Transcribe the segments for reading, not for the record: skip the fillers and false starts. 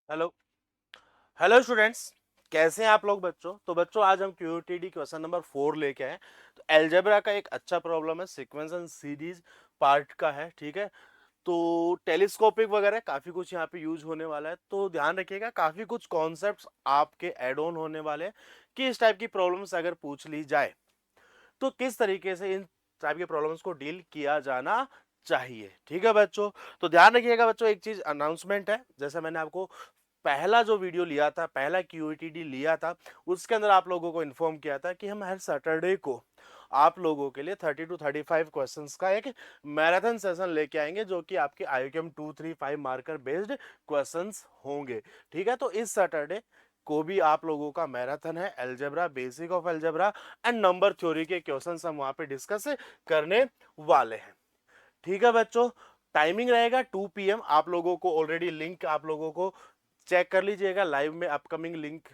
Hello hello students, कैसे हैं आप लोग बच्चों। तो बच्चों आज हम क्यूटीडी क्वेश्चन नंबर 4 लेके आए। तो एलजेब्रा का एक अच्छा प्रॉब्लम है, सीक्वेंस एंड सीरीज पार्ट का है। ठीक है, तो टेलीस्कोपिक वगैरह काफी कुछ यहाँ पे यूज होने वाला है, तो ध्यान रखिएगा। काफी कुछ कॉन्सेप्ट्स आपके एड ऑन होने वाले हैं कि इस टाइप की प्रॉब्लम्स अगर पूछ ली जाए तो किस तरीके से इन टाइप के प्रॉब्लम्स को डील किया जाना चाहिए। ठीक है बच्चों, तो ध्यान रखिएगा बच्चों। एक चीज अनाउंसमेंट है, जैसे मैंने आपको पहला जो वीडियो लिया था, पहला क्यूईटीडी लिया था, उसके अंदर आप लोगों को इन्फॉर्म किया था कि हम हर सैटरडे को आप लोगों के लिए 30 to 35 क्वेश्चंस का एक मैराथन सेशन लेके आएंगे, जो कि आपके IUCAM 235 मार्कर बेस्ड क्वेश्चंस होंगे। ठीक है, तो इस सैटरडे को भी आप लोगों का मैराथन है। Algebra, basic of algebra and number theory के क्वेश्चंस हम वहां पे डिस्कस करने वाले हैं। ठीक है बच्चों, टाइमिंग रहेगा 2 PM। आप लोगों को ऑलरेडी लिंक आप लोगों को चेक कर लीजिएगा, लाइव में अपकमिंग लिंक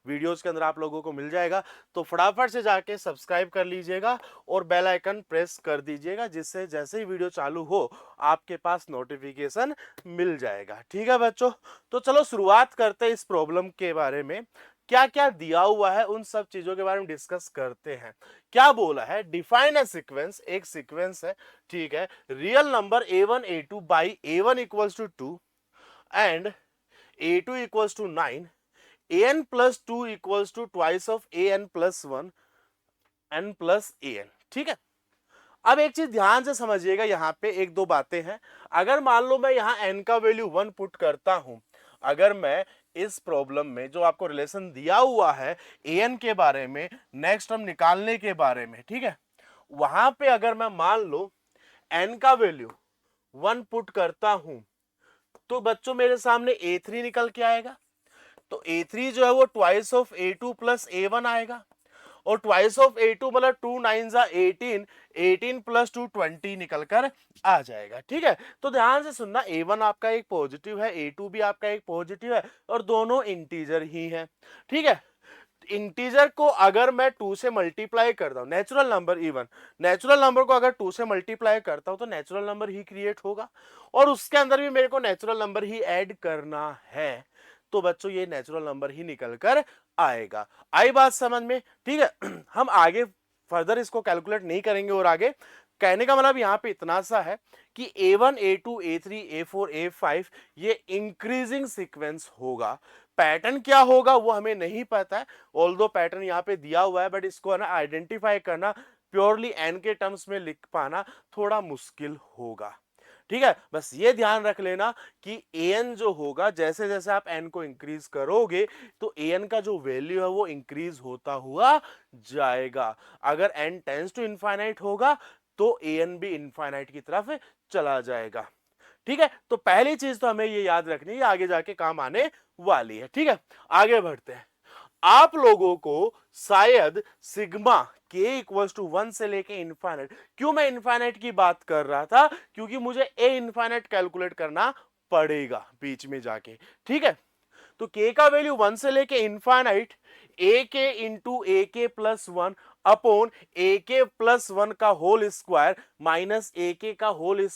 वीडियोस के अंदर आप लोगों को मिल जाएगा। तो फटाफट से जाके सब्सक्राइब कर लीजिएगा और बेल आइकन प्रेस कर दीजिएगा, जिससे जैसे ही वीडियो चालू हो आपके पास नोटिफिकेशन मिल जाएगा। ठीक है बच्चों, तो चलो शुरुआत करते हैं इस प्रॉब्लम के बारे में। क्या क्या दिया हुआ है उन सब चीजों के बारे में डिस्कस करते हैं। क्या बोला है, डिफाइन अ सीक्वेंस, एक सीक्वेंस है। ठीक है, real number a1 a2 by a1 equals to 2 and a2 equals to 9, an plus 2 equals to twice of an plus 1 n plus an। ठीक है, अब एक चीज ध्यान से समझिएगा, यहां पे एक दो बातें हैं। अगर मान लो मैं यहां n का वैल्यू 1 पुट करता हूं, अगर मैं इस प्रॉब्लम में जो आपको रिलेशन दिया हुआ है an के बारे में, नेक्स्ट हम निकालने के बारे में, ठीक है, वहां पे अगर मैं मान लो n का वैल्यू 1 पुट करता हूं, तो बच्चों मेरे सामने a3 निकल के आएगा। तो a3 जो है वो twice of a2 plus a1 आएगा, और ट्वाइस ऑफ a2 मतलब 2 9 जा 18, 18 प्लस 2 20 निकल कर आ जाएगा। ठीक है, तो ध्यान से सुनना, a1 आपका एक पॉजिटिव है, a2 भी आपका एक पॉजिटिव है, और दोनों इंटीजर ही हैं। ठीक है, इंटीजर को अगर मैं 2 से मल्टीप्लाई करता हूं, natural number, even natural number को अगर 2 से मल्टीप्लाई करता हूं तो नेचुरल नंबर ही क्रिएट होगा, और उसके अंदर भी मेरे को नेचुरल नंबर ही ऐड करना है। तो बच्चों ये नेचुरल नंबर ही निकल कर आएगा। आई बात समझ में? ठीक है, हम आगे फर्दर इसको कैलकुलेट नहीं करेंगे, और आगे कहने का मतलब यहां पे इतना सा है कि a1 a2 a3 a4 a5 ये इंक्रीजिंग सीक्वेंस होगा। पैटर्न क्या होगा वो हमें नहीं पता है, ऑल्दो पैटर्न यहाँ पे दिया हुआ है, बट इसको है ना आइडेंटिफाई करना, प्योरली n के टर्म्स में लिख पाना थोड़ा मुश्किल होगा। ठीक है, बस ये ध्यान रख लेना कि an जो होगा, जैसे जैसे आप n को इंक्रीज करोगे तो an का जो वैल्यू है वो इंक्रीज होता हुआ जाएगा। अगर n टेंस टू इनफाइनाइट होगा तो an भी इनफाइनाइट की तरफ चला जाएगा। ठीक है, तो पहली चीज तो हमें ये याद रखनी है, आगे जाके काम आने वाली है। ठीक है, आगे बढ़ते हैं। आप लोगों को शायद सिग्मा के इक्वल्स टू 1 से लेके इनफाइनाइट, क्यों मैं इनफाइनाइट की बात कर रहा था, क्योंकि मुझे ए इनफाइनाइट कैलकुलेट करना पड़ेगा बीच में जाके। ठीक है, तो के का वैल्यू 1 से लेके इनफाइनाइट, ए के इंटू ए के प्लस 1 अपॉन ए के प्लस 1 का होल स्क्वायर माइनस ए के का होल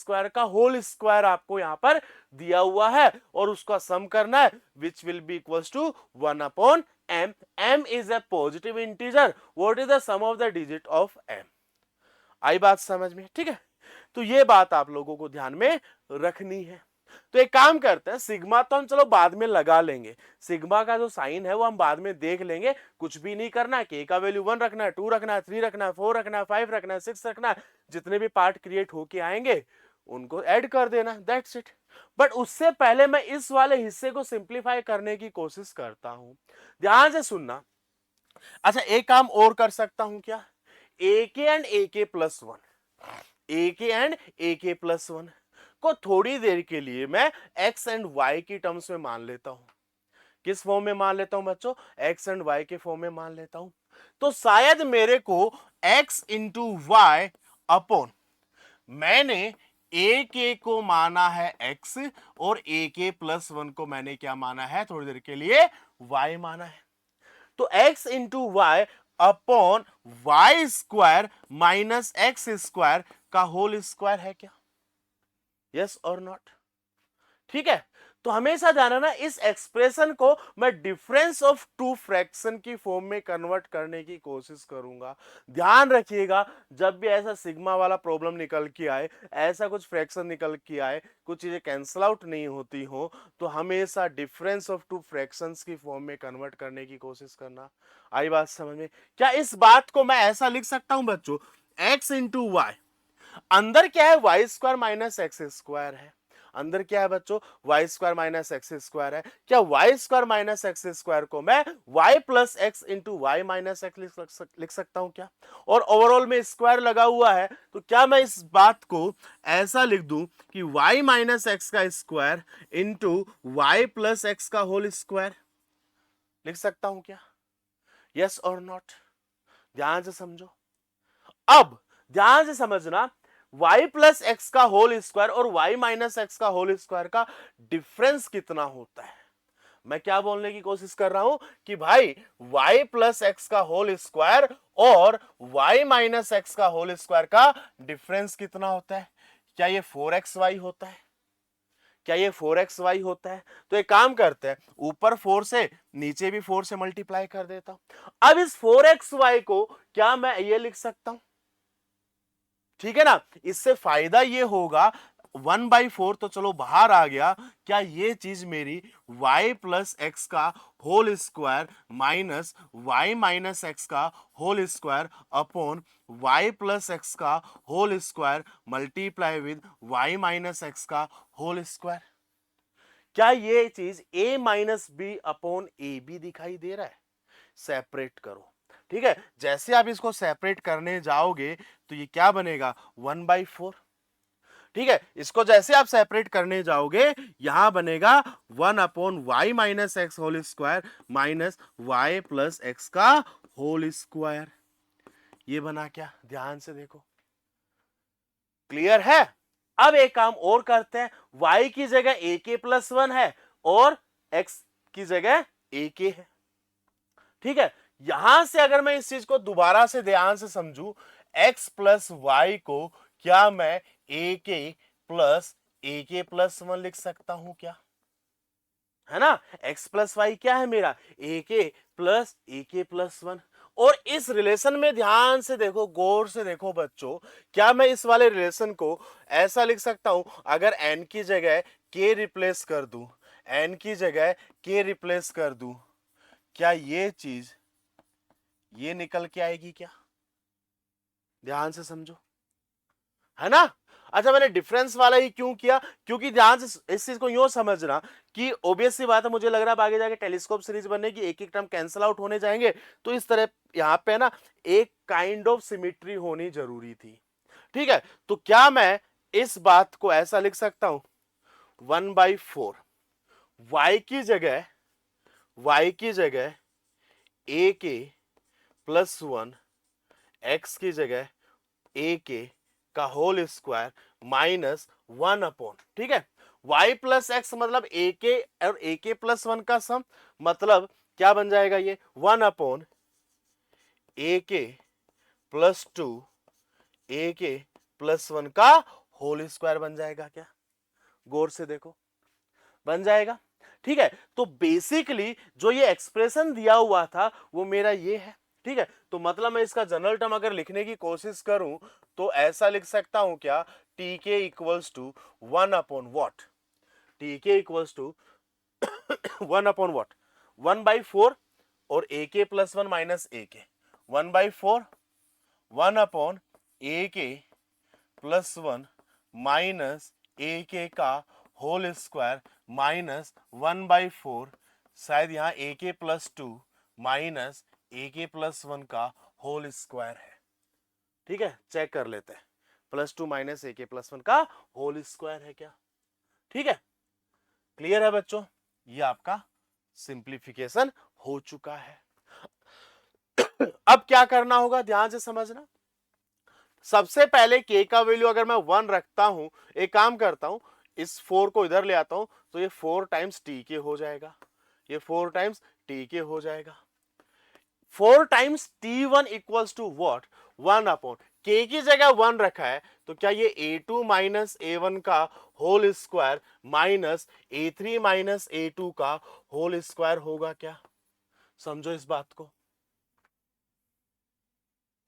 स्क्वायर आपको यहां पर दिया हुआ है, और उसका सम करना है, which will be equals to 1 upon m। m is a positive integer. What is the sum of the digit of m? आई बात समझ में? ठीक है, तो ये बात आप लोगों को ध्यान में रखनी है। तो एक काम करते हैं, सिग्मा तो हम चलो बाद में लगा लेंगे, सिग्मा का जो साइन है वो हम बाद में देख लेंगे। कुछ भी नहीं करना है, के का वैल्यू 1 रखना है, 2 रखना है, 3 रखना है, 4 रखना है, 5 रखना है, 6 रखना है, जितने भी पार्ट क्रिएट होके आएंगे उनको ऐड कर देना, दैट्स इट। बट उससे पहले मैं इस वाले हिस्से को सिंप्लीफाई करने की कोशिश करता हूं, ध्यान से सुनना। अच्छा, एक काम और कर सकता हूं क्या, ए के एंड ए के प्लस 1, ए के एंड ए के प्लस 1 को थोड़ी देर के लिए मैं एक्स एंड वाई की टर्म्स में मान लेता हूं। किस फॉर्म में मान लेता हूं बच्चों, एक्स एंड वाई के फॉर्म में मान लेता हूं। तो शायद मेरे को एक्स इंटू वाई अपॉन, मैंने ए के को माना है एक्स, और ए के प्लस 1 को मैंने क्या माना है, थोड़ी देर के लिए वाई माना है। तो x into Y upon Y square minus X square का होल स्क्वायर है क्या, यस और नॉट? ठीक है, तो हमेशा जाना ना इस एक्सप्रेशन को मैं डिफरेंस ऑफ टू फ्रैक्शन की फॉर्म में कन्वर्ट करने की कोशिश करूंगा। ध्यान रखिएगा, जब भी ऐसा सिग्मा वाला प्रॉब्लम निकल के आए, ऐसा कुछ फ्रैक्शन निकल के आए, कुछ चीजें कैंसल आउट नहीं होती हो, तो हमेशा डिफरेंस ऑफ टू फ्रैक्शंस की फॉर्म में कन्वर्ट करने की कोशिश करना। आई बात समझ में? क्या इस बात को मैं ऐसा लिख सकता हूं बच्चों, x इंटू वाई, अंदर क्या है Y square minus X square है, अंदर क्या है बच्चों Y square minus X square है। क्या Y square minus X square को मैं Y plus X into Y minus X लिख सकता हूं क्या? और ओवरऑल में स्क्वायर लगा हुआ है, तो क्या मैं इस बात को ऐसा लिख दूं कि वाई माइनस एक्स का square into Y plus X का होल स्क्वायर लिख सकता हूं क्या? यस और नॉट? ध्यान से समझो। अब ध्यान से समझना, y प्लस एक्स का होल स्क्वायर और y माइनस एक्स का होल स्क्वायर का डिफरेंस कितना होता है? मैं क्या बोलने की कोशिश कर रहा हूं कि भाई y प्लस एक्स का होल स्क्वायर और y माइनस एक्स का होल स्क्वायर का डिफरेंस कितना होता है? क्या ये 4xy होता है? क्या ये 4xy होता है? तो एक काम करते हैं, ऊपर 4 से नीचे भी 4 से मल्टीप्लाई कर देता हूं। अब इस 4xy को क्या मैं ये लिख सकता हूं? ठीक है ना, इससे फायदा ये होगा 1/4 तो चलो बाहर आ गया, क्या ये चीज मेरी y प्लस एक्स का whole square minus Y minus X का whole square upon y plus X का whole square multiply with y minus X का होल स्क्वायर, क्या ये चीज a minus B upon A B दिखाई दे रहा है? सेपरेट करो। ठीक है, जैसे आप इसको सेपरेट करने जाओगे तो ये क्या बनेगा 1/4। ठीक है, इसको जैसे आप सेपरेट करने जाओगे यहां बनेगा 1/y minus X whole square minus Y plus X का होल स्क्वायर। ये बना क्या? ध्यान से देखो, क्लियर है? अब एक काम और करते हैं, y की जगह a के प्लस 1 है और x की जगह a के है। ठीक है, यहां से अगर मैं इस चीज को दोबारा से ध्यान से समझू, x प्लस वाई को क्या मैं a के प्लस 1 लिख सकता हूं क्या? है ना, x प्लस वाई क्या है मेरा a के प्लस 1। और इस रिलेशन में ध्यान से देखो, गौर से देखो बच्चों, क्या मैं इस वाले रिलेशन को ऐसा लिख सकता हूं, अगर n की जगह k रिप्लेस कर दूं, n की जगह k रिप्लेस कर दूं, क्या ये चीज ये निकल के आएगी क्या? ध्यान से समझो, है ना? अच्छा, मैंने डिफरेंस वाला ही क्यों किया? क्योंकि ध्यान से इस चीज को यूं समझना कि ऑब्वियस सी बात है, मुझे लग रहा है आगे जाके टेलीस्कोप सीरीज बनने की एक एक टर्म कैंसिल आउट होने जाएंगे, तो इस तरह यहां पे ना एक काइंड ऑफ सिमिट्री होनी जरूरी थी। ठीक है, तो क्या मैं इस बात को ऐसा लिख सकता हूं 1/4 y की जगह a के प्लस 1 x की जगह a के का होल स्क्वायर माइनस 1/, ठीक है, y प्लस एक्स मतलब a के और a के प्लस 1 का सम, मतलब क्या बन जाएगा ये 1/, a के प्लस 2 a के प्लस 1 का होल स्क्वायर बन जाएगा क्या? गौर से देखो, बन जाएगा। ठीक है, तो बेसिकली जो ये एक्सप्रेशन दिया हुआ था वो मेरा ये है। ठीक है, तो मतलब मैं इसका जनरल टर्म अगर लिखने की कोशिश करूं तो ऐसा लिख सकता हूं क्या, टी के इक्वल्स टू 1/what, टी के इक्वल्स टू 1/what 1/4 और ए के प्लस 1 माइनस ए के 1/4 1/a के प्लस 1 माइनस ए के का होल स्क्वायर माइनस 1/4, शायद यहां ए के प्लस 2 माइनस ए के प्लस 1 का होल स्क्वायर है। ठीक है, चेक कर लेते हैं, +2 माइनस ए के प्लस 1 का होल स्क्वायर है क्या? ठीक है, क्लियर है बच्चों? ये आपका सिंप्लीफिकेशन हो चुका है। अब क्या करना होगा, ध्यान से समझना। सबसे पहले k का वैल्यू अगर मैं 1 रखता हूं, एक काम करता हूं, इस 4 को इधर ले आता हूं, तो ये 4 टाइम्स टी के हो जाएगा, ये 4 टाइम्स टी के हो जाएगा। 4 times t1 equals to what 1/, k की जगह 1 रखा है, तो क्या ये a2 माइनस a1 का whole square minus a3 minus a2 का होल स्क्वायर होगा क्या? समझो इस बात को,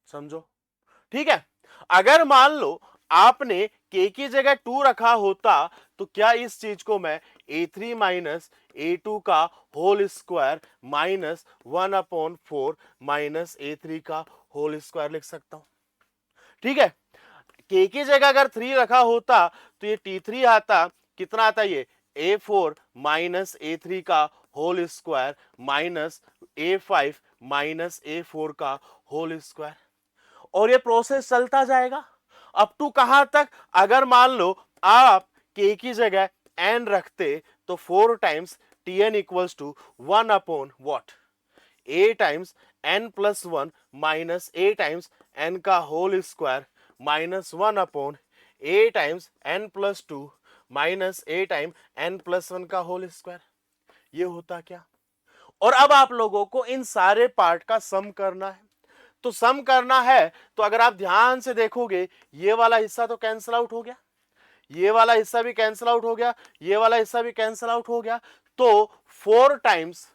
समझो। ठीक है, अगर मान लो आपने k की जगह 2 रखा होता, तो क्या इस चीज को मैं a3 माइनस a2 का whole square minus 1/4 minus a3 का होल स्क्वायर लिख सकता हूं? ठीक है, k की जगह अगर 3 रखा होता तो ये t3 आता, कितना आता ये a4 माइनस a3 का whole square minus a5 minus a4 का होल स्क्वायर, और ये प्रोसेस चलता जाएगा अप टू कहां तक? अगर मान लो आप k की जगह n रखते तो 4 times tn equals to 1 upon what, a times n plus 1 minus a times n का whole square minus 1 upon a times n plus 2 minus a time n plus 1 का होल स्क्वायर। ये होता क्या? और अब आप लोगों को इन सारे पार्ट का सम करना है, तो सम करना है तो अगर आप ध्यान से देखोगे ये वाला हिस्सा तो कैंसिल आउट हो गया, ये वाला हिस्सा भी कैंसिल आउट हो गया, ये वाला हिस्सा भी कैंसिल आउट हो गया, तो 4 times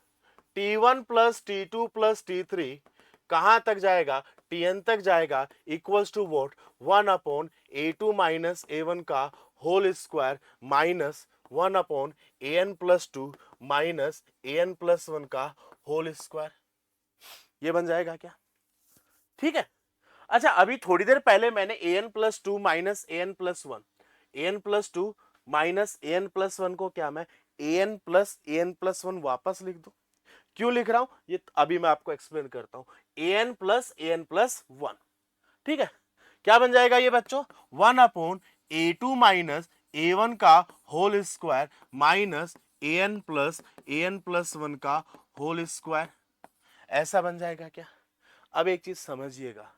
t1 plus t2 plus t3 कहां तक जाएगा? tn तक जाएगा, equals to what 1 upon a2 minus a1 का whole square minus 1 upon an plus 2 minus an plus 1 का होल स्क्वायर। ये बन जाएगा क्या? ठीक है, अच्छा अभी थोड़ी देर पहले मैंने an plus 2 minus an plus 1, an plus 2 minus an plus 1 को क्या मैं an प्लस 1 वापस लिख दूं? क्यों लिख रहा हूं ये अभी मैं आपको एक्सप्लेन करता हूं। an प्लस 1, ठीक है, क्या बन जाएगा ये बच्चों? 1 अपॉन a2 माइनस a1 का whole square minus an plus 1 का होल स्क्वायर, ऐसा बन जाएगा क्या? अब एक चीज समझिएगा,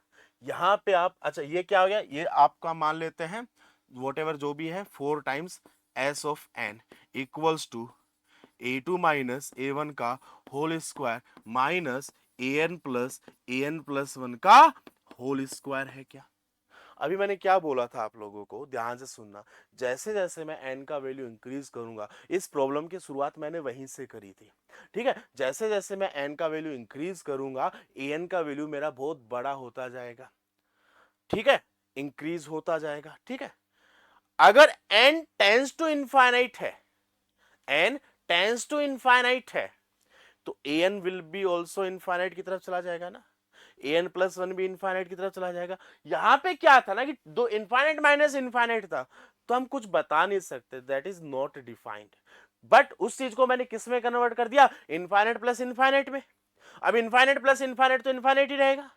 यहां पे आप, अच्छा ये क्या हो गया, ये आपका मान लेते हैं वॉट एवर जो भी है 4 times s of n equals to a2 minus a1 का whole square minus an plus 1 का होल स्क्वायर है क्या? अभी मैंने क्या बोला था आप लोगों को, ध्यान से सुनना। जैसे जैसे मैं n का वैल्यू इंक्रीज करूंगा, इस प्रॉब्लम की शुरुआत मैंने वहीं से करी थी, ठीक है, जैसे जैसे मैं n का वैल्यू इंक्रीज करूंगा an का वैल्यू मेरा बहुत बड़ा होता जाएगा, ठीक है, इंक्रीज होता जाएगा, ठीक है। अगर n टेंस टू इनफाइनाइट है, n टेंस टू इनफाइनाइट है, तो an will be also infinite की तरफ चला जाएगा ना, an प्लस 1 भी इनफाइनाइट की तरफ चला जाएगा। यहां पे क्या था ना कि दो इनफाइनाइट माइनस इनफाइनाइट था, तो हम कुछ बता नहीं सकते, that is not defined, but उस चीज को मैंने किस में कन्वर्ट कर दिया? इनफाइनाइट प्लस इनफाइनाइट में। अब इनफाइनाइट प्लस इनफाइनाइट तो इनफाइनाइट ही रहेगा,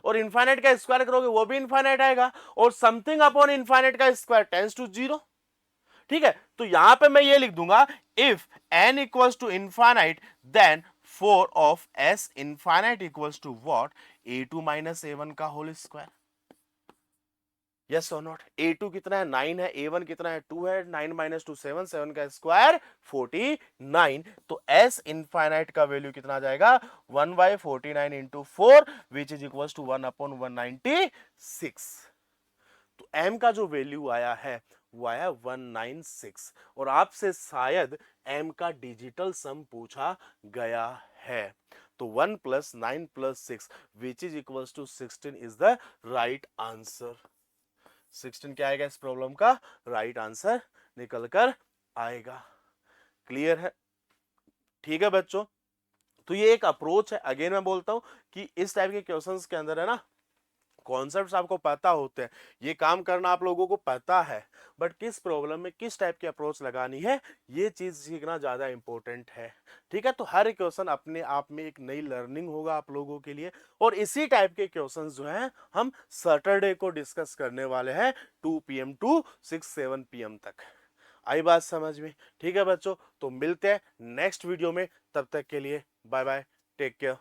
और इनफाइनाइट का स्क्वायर करोगे वो भी इनफाइनाइट आएगा, और समथिंग अपॉन इनफाइनाइट का स्क्वायर टेंस टू 0, ठीक है। तो यहां पे मैं ये लिख दूंगा, if n equals to infinite then 4 of s infinite equals to what, a2 minus a1 का होल स्क्वायर। यस और नॉट? a2 कितना है? 9 है, a1 कितना है? 2 है, 9 माइनस 2 7, 7 का स्क्वायर 49, तो s इनफाइनाइट का वैल्यू कितना आ जाएगा? 1/49 into 4 which is equals to 1 upon 196। तो m का जो वैल्यू आया है वो आया 196, और आपसे शायद m का डिजिटल सम पूछा गया है, तो 1 plus 9 plus 6 which is equals to 16 is the right answer. 16 क्या आएगा इस प्रॉब्लम का? राइट आंसर निकल कर आएगा। क्लियर है? ठीक है बच्चों, तो ये एक अप्रोच है, अगेन मैं बोलता हूं कि इस टाइप के क्वेश्चंस के अंदर है ना, कॉन्सेप्ट्स आपको पता होते हैं, ये काम करना आप लोगों को पता है, बट किस प्रॉब्लम में किस टाइप की अप्रोच लगानी है ये चीज सीखना ज्यादा इंपॉर्टेंट है, ठीक है। तो हर क्वेश्चन अपने आप में एक नई लर्निंग होगा आप लोगों के लिए, और इसी टाइप के क्वेश्चंस जो हैं हम सैटरडे को डिस्कस करने वाले हैं 2 PM टू 6-7 PM तक। आई बात समझ में? ठीक है बच्चों, तो मिलते हैं नेक्स्ट वीडियो में, तब तक के लिए बाय बाय, टेक केयर।